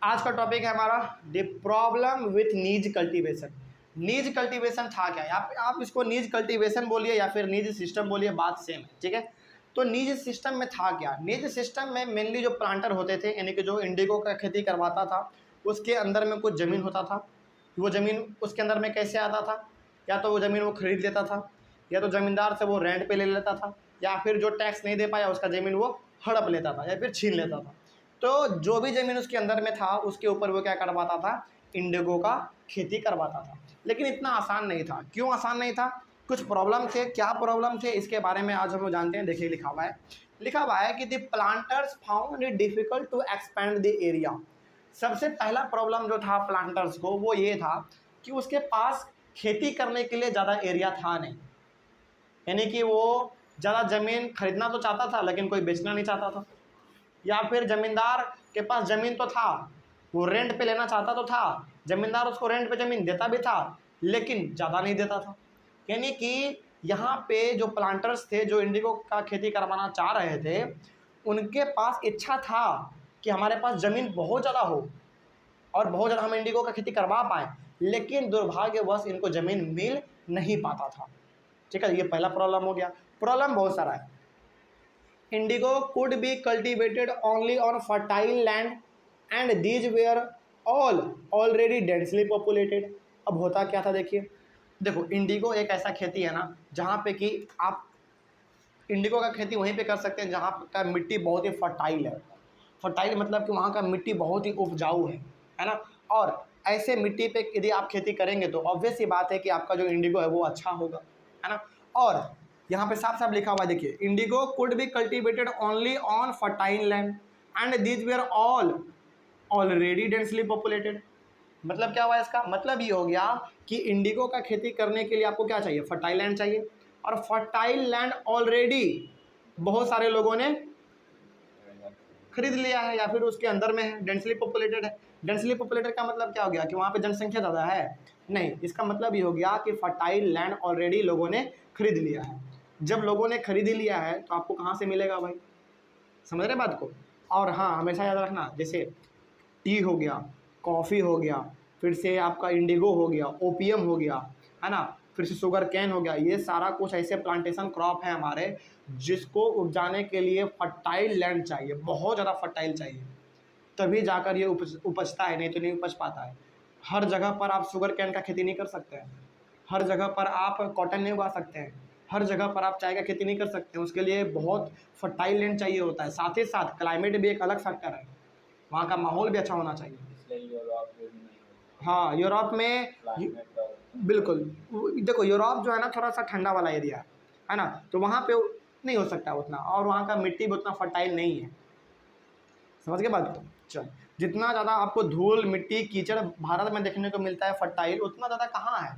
आज का टॉपिक है हमारा the problem with knees cultivation. Knees cultivation था क्या? आप इसको नीज कल्टीवेशन बोलिए या फिर नीज सिस्टम बोलिए, बात सेम है, ठीक है। तो नीज सिस्टम में था क्या? नीज सिस्टम में मेनली जो प्लांटर होते थे, यानी कि जो इंडिगो का खेती करवाता था, उसके अंदर में कुछ ज़मीन होता था। वो ज़मीन उसके अंदर में कैसे आता था? या तो वो ज़मीन वो खरीद लेता था, या तो ज़मींदार से वो रेंट पे ले लेता था, या फिर जो टैक्स नहीं दे पाया उसका ज़मीन वो हड़प लेता था या फिर छीन लेता था। तो जो भी ज़मीन उसके अंदर में था उसके ऊपर वो क्या करवाता था? इंडिगो का खेती करवाता था। लेकिन इतना आसान नहीं था। क्यों आसान नहीं था? कुछ प्रॉब्लम थे। क्या प्रॉब्लम थे इसके बारे में आज हम लोग जानते हैं। देखिए लिखा हुआ है कि the planters found it difficult to expand the area. सबसे पहला प्रॉब्लम जो था प्लांटर्स को वो ये था कि उसके पास खेती करने के लिए ज़्यादा एरिया था नहीं। यानी कि वो ज़्यादा ज़मीन खरीदना तो चाहता था लेकिन कोई बेचना नहीं चाहता था, या फिर ज़मींदार के पास ज़मीन तो था, वो रेंट पे लेना चाहता तो था, ज़मींदार उसको रेंट पे ज़मीन देता भी था लेकिन ज़्यादा नहीं देता था। यानी कि यहाँ पे जो प्लांटर्स थे जो इंडिगो का खेती करवाना चाह रहे थे, उनके पास इच्छा था कि हमारे पास ज़मीन बहुत ज़्यादा हो और बहुत ज़्यादा हम इंडिगो का खेती करवा पाएँ, लेकिन दुर्भाग्यवश इनको ज़मीन मिल नहीं पाता था। ठीक है, ये पहला प्रॉब्लम हो गया। प्रॉब्लम बहुत सारा है। Indigo could be cultivated only on fertile land and these were all already densely populated। अब होता क्या था देखो इंडिगो एक ऐसा खेती है ना जहाँ पे कि आप इंडिगो का खेती वहीं पे कर सकते हैं जहाँ का मिट्टी बहुत ही फर्टाइल है। फर्टाइल मतलब कि वहाँ का मिट्टी बहुत ही उपजाऊ है ना। और ऐसे मिट्टी पे यदि आप खेती करेंगे तो ऑब्वियस सी बात है कि आपका जो इंडिगो है वो अच्छा होगा, है ना। और यहाँ पे साफ साफ लिखा हुआ है, देखिए Indigo could be cultivated only on fertile land and these where all already densely populated. मतलब क्या हुआ इसका? मतलब ये हो गया कि इंडिगो का खेती करने के लिए आपको क्या चाहिए? फर्टाइल लैंड चाहिए, और फर्टाइल लैंड ऑलरेडी बहुत सारे लोगों ने खरीद लिया है या फिर उसके अंदर में है, डेंसली पॉपुलेटेड है। डेंसली पॉपुलेटेड का मतलब क्या हो गया? कि वहाँ पे जनसंख्या ज़्यादा है? नहीं, इसका मतलब ये हो गया कि फर्टाइल लैंड ऑलरेडी लोगों ने खरीद लिया है। जब लोगों ने खरीद लिया है तो आपको कहाँ से मिलेगा भाई? समझ रहे बात को? और हाँ, हमेशा याद रखना, जैसे टी हो गया, कॉफ़ी हो गया, फिर से आपका इंडिगो हो गया, ओपीएम हो गया, है ना, फिर से शुगर कैन हो गया, ये सारा कुछ ऐसे प्लांटेशन क्रॉप है हमारे जिसको उपजाने के लिए फर्टाइल लैंड चाहिए, बहुत ज़्यादा फर्टाइल चाहिए, तभी जाकर ये उपजता है, नहीं तो नहीं उपज पाता है। हर जगह पर आप शुगर कैन का खेती नहीं कर सकते हैं, हर जगह पर आप कॉटन नहीं उगा सकते हैं, हर जगह पर आप चाय का खेती नहीं कर सकते हैं। उसके लिए बहुत फर्टाइल लैंड चाहिए होता है। साथ ही साथ क्लाइमेट भी एक अलग फैक्टर है, वहाँ का माहौल भी अच्छा होना चाहिए। इसलिए यूरोप में भी नहीं होता हाँ, यूरोप में क्लाइमेट और बिल्कुल। देखो यूरोप जो है ना थोड़ा सा ठंडा वाला एरिया है ना, तो वहाँ पे नहीं हो सकता उतना, और वहाँ का मिट्टी भी उतना फर्टाइल नहीं है। समझ के बात को? चल, जितना ज़्यादा आपको धूल मिट्टी कीचड़ भारत में देखने को मिलता है फर्टाइल, उतना ज़्यादा कहाँ है?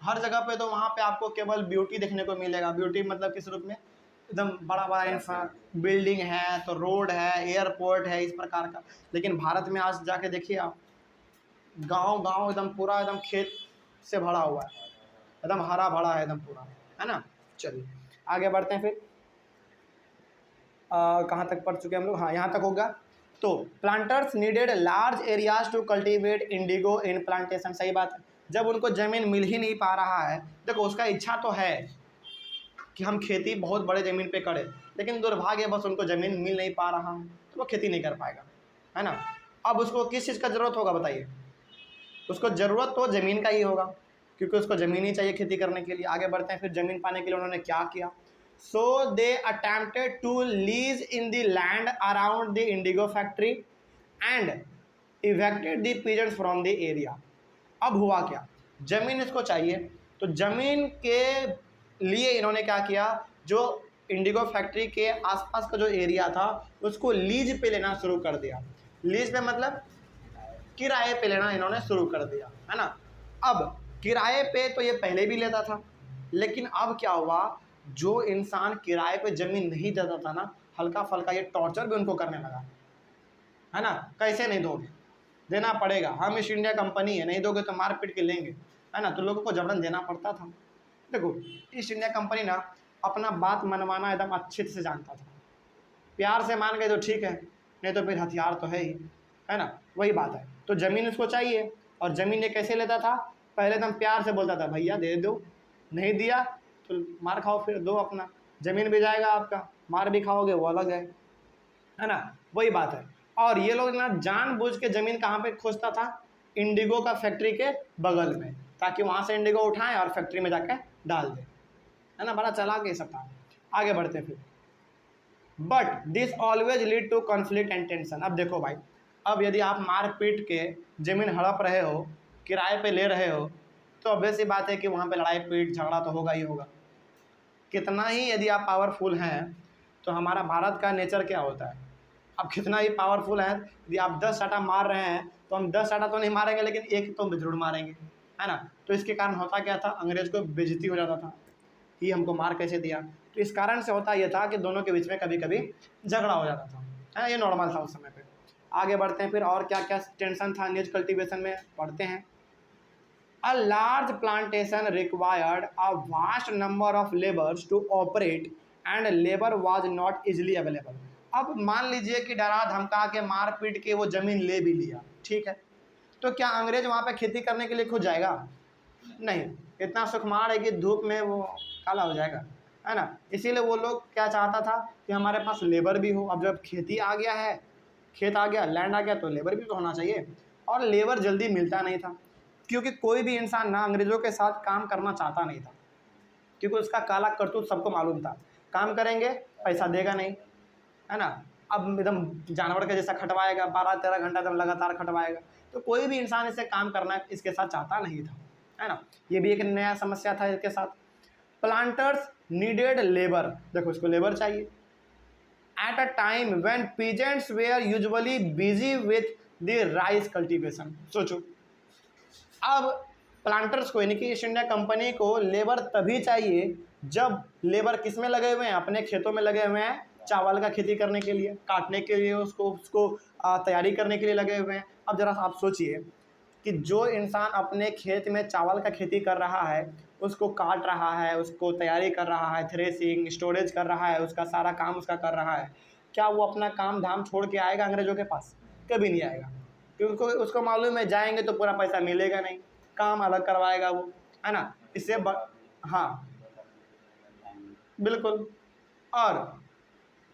हर जगह पे तो वहाँ पे आपको केवल ब्यूटी देखने को मिलेगा। ब्यूटी मतलब किस रूप में? एकदम बड़ा बड़ा इंफ्रा बिल्डिंग है, तो रोड है, एयरपोर्ट है, इस प्रकार का। लेकिन भारत में आज जाके देखिए आप, गांव गांव एकदम पूरा एकदम खेत से भरा हुआ है, एकदम हरा भरा है एकदम पूरा, है ना। चलिए आगे बढ़ते हैं फिर। कहाँ तक पढ़ चुके हैं हम लोग? हाँ, यहाँ तक होगा। तो planters needed large areas to cultivate indigo in plantation. सही बात है, जब उनको ज़मीन मिल ही नहीं पा रहा है, देखो उसका इच्छा तो है कि हम खेती बहुत बड़े ज़मीन पे करें, लेकिन दुर्भाग्य बस उनको ज़मीन मिल नहीं पा रहा है तो वो खेती नहीं कर पाएगा, है ना। अब उसको किस चीज़ का ज़रूरत होगा बताइए? उसको ज़रूरत तो ज़मीन का ही होगा, क्योंकि उसको ज़मीन ही चाहिए खेती करने के लिए। आगे बढ़ते हैं फिर। ज़मीन पाने के लिए उन्होंने क्या किया? So they attempted to lease in the land around the indigo factory and evicted the peasants from the area. अब हुआ क्या? ज़मीन इसको चाहिए, तो ज़मीन के लिए इन्होंने क्या किया? जो इंडिगो फैक्ट्री के आसपास का जो एरिया था उसको लीज पे लेना शुरू कर दिया। लीज पे मतलब किराए पे लेना इन्होंने शुरू कर दिया, है ना। अब किराए पे तो ये पहले भी लेता था, लेकिन अब क्या हुआ? जो इंसान किराए पे ज़मीन नहीं देता था ना, हल्का फल्का ये टॉर्चर भी उनको करने लगा, है ना। कैसे नहीं दोगे? देना पड़ेगा, हम ईस्ट इंडिया कंपनी है, नहीं दोगे तो मार पीट के लेंगे, है ना। तो लोगों को जबरन देना पड़ता था। देखो ईस्ट इंडिया कंपनी ना अपना बात मनवाना एकदम अच्छे से जानता था। प्यार से मान गए तो ठीक है, नहीं तो फिर हथियार तो है ही, है ना, वही बात है। तो ज़मीन उसको चाहिए, और ज़मीन ये कैसे लेता था, पहले एकदम प्यार से बोलता था भैया दे दो, नहीं दिया तो मार खाओ, फिर दो अपना, ज़मीन भी जाएगा आपका, मार भी खाओगे वो अलग है ना, वही बात है। और ये लोग ना जानबूझ के ज़मीन कहाँ पे खोजता था, इंडिगो का फैक्ट्री के बगल में, ताकि वहाँ से इंडिगो उठाएं और फैक्ट्री में जाके डाल दें, है ना, बड़ा चालाक ये सब था। आगे बढ़ते हैं फिर। But this always lead to conflict and tension. अब देखो भाई, अब यदि आप मार पीट के ज़मीन हड़प रहे हो, किराए पे ले रहे हो, तो ऑब्वियस सी बात है कि वहाँ पे लड़ाई पीट झगड़ा तो होगा ही होगा। कितना ही यदि आप पावरफुल हैं, तो हमारा भारत का नेचर क्या होता है, आप कितना ही पावरफुल हैं, यदि आप 10 साटा मार रहे हैं तो हम 10 साटा तो नहीं मारेंगे, लेकिन एक तो जरूर मारेंगे, है ना। तो इसके कारण होता क्या था, अंग्रेज को बेइज्जती हो जाता था कि हमको मार कैसे दिया। तो इस कारण से होता यह था कि दोनों के बीच में कभी कभी झगड़ा हो जाता था, है, ये नॉर्मल था उस समय पे। आगे बढ़ते हैं फिर, और क्या क्या टेंशन था नीज कल्टीवेशन में, पढ़ते हैं। A large plantation required a vast number of laborers to operate and labor was not easily available। अब मान लीजिए कि डरा धमका के मार पीट के वो ज़मीन ले भी लिया, ठीक है, तो क्या अंग्रेज वहाँ पे खेती करने के लिए खुद जाएगा? नहीं, इतना सुकुमार है कि धूप में वो काला हो जाएगा, है ना। इसीलिए वो लोग क्या चाहता था कि हमारे पास लेबर भी हो। अब जब खेती आ गया है, खेत आ गया, लैंड आ गया, तो लेबर भी तो होना चाहिए, और लेबर जल्दी मिलता नहीं था, क्योंकि कोई भी इंसान ना अंग्रेज़ों के साथ काम करना चाहता नहीं था, क्योंकि उसका काला करतूत सबको मालूम था, काम करेंगे पैसा देगा नहीं, है ना। अब एकदम जानवर के जैसा खटवाएगा, 12-13 घंटा एकदम लगातार खटवाएगा, तो कोई भी इंसान इसे काम करना इसके साथ चाहता नहीं था, है ना। ये भी एक नया समस्या था इसके साथ। प्लांटर्स नीडेड लेबर, देखो इसको लेबर चाहिए, at a time when peasants were usually busy with the rice cultivation. सोचो, अब प्लांटर्स को यानी कि ईस्ट इंडिया कंपनी को लेबर तभी चाहिए जब लेबर किस में लगे हुए हैं, अपने खेतों में लगे हुए हैं, चावल का खेती करने के लिए, काटने के लिए, उसको तैयारी करने के लिए लगे हुए हैं। अब ज़रा आप सोचिए कि जो इंसान अपने खेत में चावल का खेती कर रहा है, उसको काट रहा है, उसको तैयारी कर रहा है, थ्रेसिंग स्टोरेज कर रहा है, उसका सारा काम उसका कर रहा है, क्या वो अपना काम धाम छोड़ के आएगा अंग्रेज़ों के पास? कभी नहीं आएगा, क्योंकि उसको मालूम है जाएंगे तो पूरा पैसा मिलेगा नहीं, काम अलग करवाएगा वो, है ना। इससे हाँ बिल्कुल। और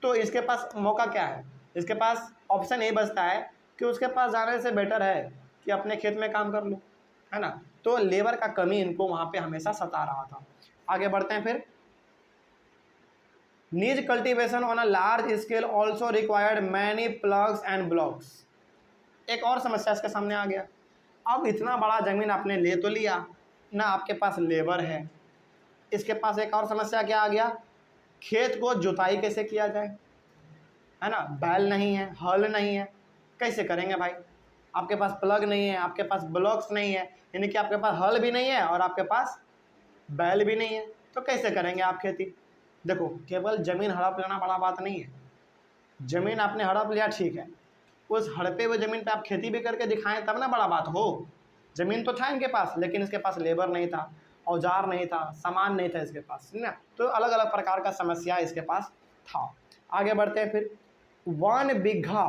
तो इसके पास मौका क्या है, इसके पास ऑप्शन ये बचता है कि उसके पास जाने से बेटर है कि अपने खेत में काम कर लो, है ना। तो लेबर का कमी इनको वहाँ पे हमेशा सता रहा था। आगे बढ़ते हैं फिर। नीज cultivation on a large scale also required many plugs and blocks. एक और समस्या इसके सामने आ गया। अब इतना बड़ा ज़मीन आपने ले तो लिया ना, आपके पास लेबर है, इसके पास एक और समस्या क्या आ गया, खेत को जुताई कैसे किया जाए, है ना। बैल नहीं है, हल नहीं है, कैसे करेंगे भाई? आपके पास प्लग नहीं है, आपके पास ब्लॉक्स नहीं है, यानी कि आपके पास हल भी नहीं है और आपके पास बैल भी नहीं है, तो कैसे करेंगे आप खेती? देखो, केवल ज़मीन हड़प लेना बड़ा बात नहीं है। ज़मीन आपने हड़प लिया, ठीक है, उस हड़पे हुए ज़मीन पे आप खेती भी करके दिखाएं तब ना बड़ा बात हो। ज़मीन तो था इनके पास, लेकिन इसके पास लेबर नहीं था, औजार नहीं था, सामान नहीं था इसके पास, है ना। तो अलग अलग प्रकार का समस्या इसके पास था। आगे बढ़ते हैं फिर। 1 bigha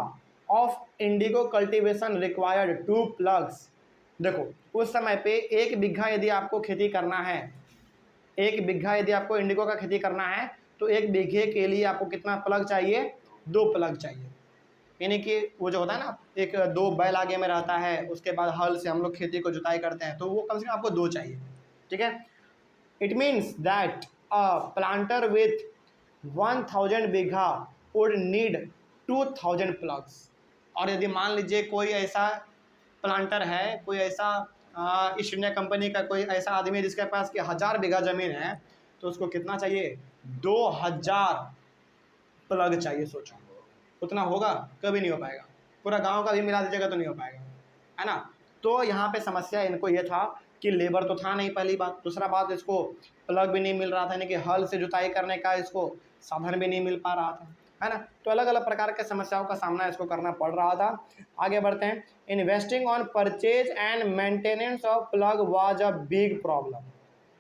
of indigo cultivation required 2 plugs. देखो, उस समय पे 1 बीघा यदि आपको खेती करना है, 1 बीघा यदि आपको इंडिगो का खेती करना है, तो 1 बीघे के लिए आपको कितना प्लग चाहिए? 2 प्लग चाहिए। यानी कि वो जो होता है ना, एक 2 बैल आगे में रहता है, उसके बाद हल से हम लोग खेती को जुताई करते हैं, तो वो कम से कम आपको 2 चाहिए, ठीक है। It means that a planter with 1000 bigha would need 2000 plugs. और यदि मान लीजिए कोई ऐसा प्लांटर है, कोई ऐसा ईस्ट इंडिया कंपनी का कोई ऐसा आदमी है जिसके पास कि 1000 बीघा ज़मीन है, तो उसको कितना चाहिए? 2000 प्लग चाहिए। सोचो, उतना होगा? कभी नहीं हो पाएगा। पूरा गांव का भी मिला दीजिएगा तो नहीं हो पाएगा, है ना। तो यहाँ पे समस्या इनको ये था कि लेबर तो था नहीं, पहली बात। दूसरा बात, इसको प्लग भी नहीं मिल रहा था, यानी कि हल से जुताई करने का इसको साधन भी नहीं मिल पा रहा था, है ना। तो अलग अलग प्रकार के समस्याओं का सामना इसको करना पड़ रहा था। आगे बढ़ते हैं। Investing on purchase and maintenance of plug was a big problem.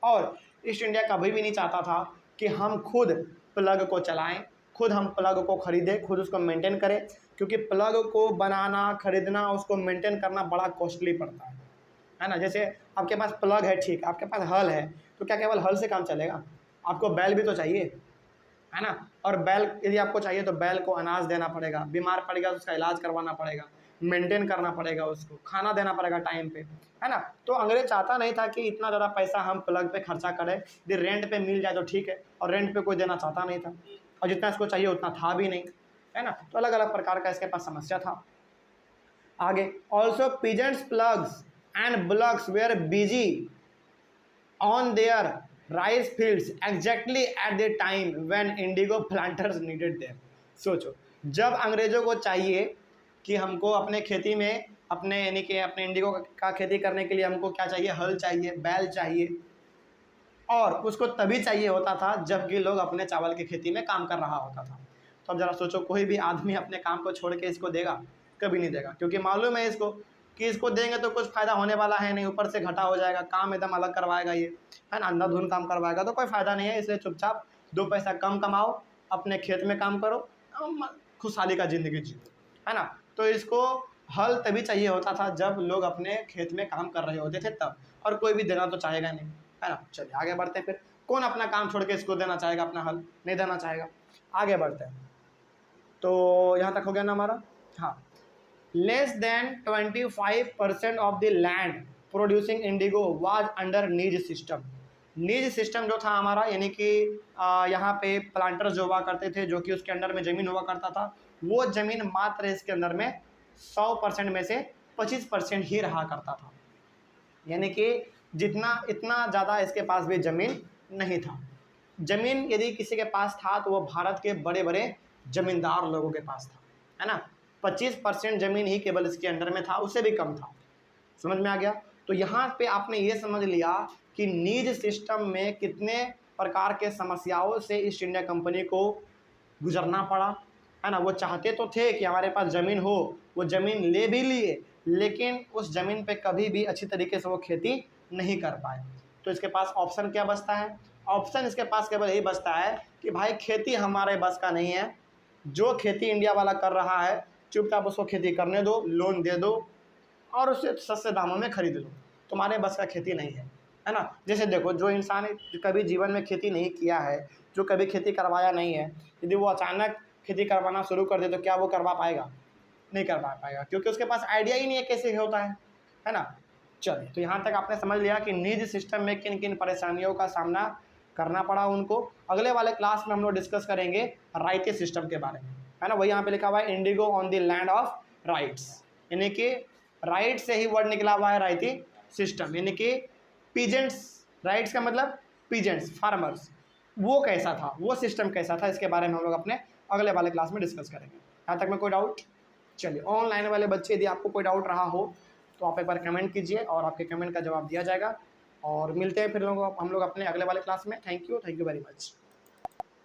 और ईस्ट इंडिया कभी भी नहीं चाहता था कि हम खुद प्लग को चलाएं, खुद हम प्लग को खरीदें, खुद उसको मेंटेन करें, क्योंकि प्लग को बनाना, खरीदना, उसको मेंटेन करना बड़ा कॉस्टली पड़ता है ना। जैसे आपके पास प्लग है, ठीक, आपके पास हल है, तो क्या केवल हल से काम चलेगा? आपको बैल भी तो चाहिए, है ना। और बैल यदि आपको चाहिए तो बैल को अनाज देना पड़ेगा, बीमार पड़ेगा तो उसका इलाज करवाना पड़ेगा, मेंटेन करना पड़ेगा, उसको खाना देना पड़ेगा टाइम पे, है ना। तो अंग्रेज चाहता नहीं था कि इतना ज़्यादा पैसा हम प्लग पे खर्चा करें, यदि रेंट पे मिल जाए तो ठीक है, और रेंट पे कोई देना चाहता नहीं था, और जितना इसको चाहिए उतना था भी नहीं, है ना। तो अलग अलग प्रकार का इसके पास समस्या था। आगे, also peasants ploughs and bullocks were busy on their rice fields exactly at the time when indigo planters needed them। सोचो, जब अंग्रेज़ों को चाहिए कि हमको अपने खेती में, अपने यानी कि अपने इंडिगो का खेती करने के लिए हमको क्या चाहिए, हल चाहिए, बैल चाहिए, और उसको तभी चाहिए होता था जबकि लोग अपने चावल की खेती में काम कर रहा होता था। तो अब ज़रा सोचो, कोई भी आदमी अपने काम को छोड़ के इसको देगा? कभी नहीं देगा, क्योंकि मालूम है इसको कि इसको देंगे तो कुछ फ़ायदा होने वाला है नहीं, ऊपर से घाटा हो जाएगा, काम एकदम अलग करवाएगा ये, है ना, अंधाधुंध काम करवाएगा, तो कोई फ़ायदा नहीं है। इसलिए चुपचाप 2 पैसा कम कमाओ, अपने खेत में काम करो, खुशहाली का ज़िंदगी जियो, है ना। तो इसको हल तभी चाहिए होता था जब लोग अपने खेत में काम कर रहे होते थे तब, और कोई भी देना तो चाहेगा नहीं, है ना। चलिए आगे बढ़ते हैं। फिर कौन अपना काम छोड़ के इसको देना चाहेगा, अपना हल नहीं देना चाहेगा? आगे बढ़ते हैं। तो यहाँ तक हो गया ना हमारा। हाँ, less than 25% of the land producing Indigo was under knees system. Knees system जो था हमारा, यानी कि यहाँ पे प्लांटर्स जो हुआ करते थे, जो कि उसके अंडर में ज़मीन हुआ करता था, वो ज़मीन मात्र इसके अंदर में 100% में से 25% ही रहा करता था, यानी कि जितना इतना ज़्यादा इसके पास भी ज़मीन नहीं था। ज़मीन यदि किसी के पास था तो वो भारत के बड़े बड़े ज़मींदार लोगों के पास था, है ना। 25% ज़मीन ही केवल इसके अंडर में था, उससे भी कम था। समझ में आ गया? तो यहाँ पे आपने ये समझ लिया कि नीज सिस्टम में कितने प्रकार के समस्याओं से ईस्ट इंडिया कंपनी को गुजरना पड़ा, है ना। वो चाहते तो थे कि हमारे पास ज़मीन हो, वो ज़मीन ले भी लिए, लेकिन उस ज़मीन पे कभी भी अच्छी तरीके से वो खेती नहीं कर पाए। तो इसके पास ऑप्शन क्या बचता है? ऑप्शन इसके पास केवल यही बचता है कि भाई खेती हमारे बस का नहीं है, जो खेती इंडिया वाला कर रहा है चुपचाप उसको खेती करने दो, लोन दे दो और उससे सस्ते दामों में खरीद लो, तुम्हारे बस का खेती नहीं है ना। जैसे देखो, जो इंसान कभी जीवन में खेती नहीं किया है, जो कभी खेती करवाया नहीं है, यदि वो अचानक खेती करवाना शुरू कर दे तो क्या वो करवा पाएगा? नहीं करवा पाएगा, क्योंकि उसके पास आइडिया ही नहीं है कैसे होता है ना। चलिए, तो यहाँ तक आपने समझ लिया कि निज सिस्टम में किन किन परेशानियों का सामना करना पड़ा उनको। अगले वाले क्लास में हम लोग डिस्कस करेंगे राइती सिस्टम के बारे में, है ना। वही यहाँ पे लिखा हुआ है Indigo on the land of rights, यानी कि राइट से ही वर्ड निकला हुआ है राइती सिस्टम, यानी कि पीजेंट्स, राइट्स का मतलब पीजेंट्स, फार्मर्स, वो कैसा था, वो सिस्टम कैसा था, इसके बारे में हम लोग अपने अगले वाले क्लास में डिस्कस करेंगे। यहाँ तक में कोई डाउट? चलिए, ऑनलाइन वाले बच्चे यदि आपको कोई डाउट रहा हो तो आप एक बार कमेंट कीजिए और आपके कमेंट का जवाब दिया जाएगा, और मिलते हैं फिर हम लोग अपने अगले वाले क्लास में। Thank you very much.